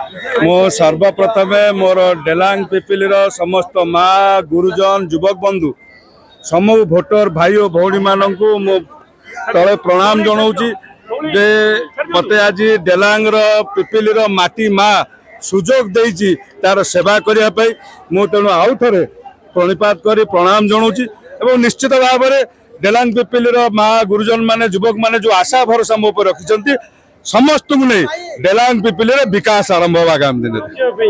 मो सर्वप्रथम मोर डेलांग पिपिली समस्त माँ गुरुजन युवक बंधु समूह भोटर भाई और भौणी मानक मो तले प्रणाम जनाऊँगी जे मत आज डेलांग पिपिली माटी माँ सुजोग देती तार सेवा करने मु तेणु आउ थे प्रणिपात कर प्रणाम जनाऊँगी और निश्चित भाव में डेलांग पिपिली माँ गुरुजन माने युवक माने जो आशा भरोसा मो पर रखिंट समस्त को नहीं डेलांग पिपिली विकास आरंभ हो आगामी दिन में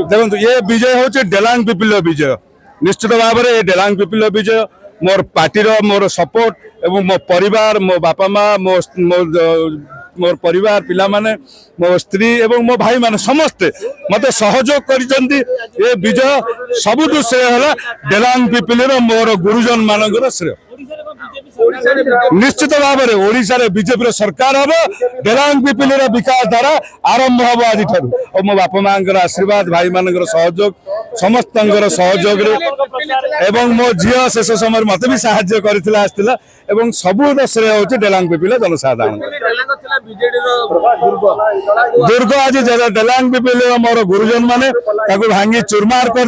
देखो ये विजय हूँ डेलांग पिपिली विजय निश्चित भाव में डेलांग पिपिली विजय मोर पार्टी मोर सपोर्ट एवं मो परिवार मो बापा माँ मोर परिवार पिला माने मो स्त्री एवं मो भाई माने समस्ते मते सहयोग करिसेंती ए विजय सबुठु श्रेय हला डेलांग पिपिली मोर गुरुजन मानकर श्रेय निश्चित भाव में ओडिशा रे बीजेपी सरकार हम डेलांग पिपिली विकास धारा आरंभ हम आज और मो बापा माँ आशीर्वाद भाई मान सहयोग समस्त सहयोग एवं मो झील शेष समय मत भी साहाय्य करता एवं सबू श्रेय हूँ डेलांग पिपिली जनसाधारण दुर्ग आज डेलांग पिपिली मोर गुरुजन माने भांगी चूरमार कर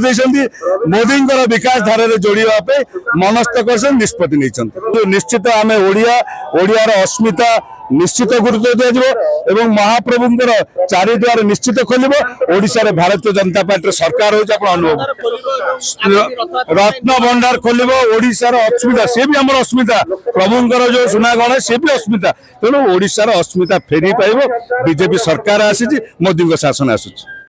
मोदी विकास धारा जोड़ापे मनस्थ कर निष्पत्ति नहीं निश्चित आम ओडियार अस्मिता निश्चित गुरुत्व दिया महाप्रभुंर चारिद्वार निश्चित खोल ओडिशा रे भारतीय जनता पार्टी सरकार हो अनुभव रत्न भंडार खोल ओडिशार अस्मिता सी भी आम अस्मिता प्रभुंर जो सुनागण सी भी अस्मिता तेणु ओडिशार अस्मिता फेरी पाइब बीजेपी सरकार आसी मोदी शासन आसुची।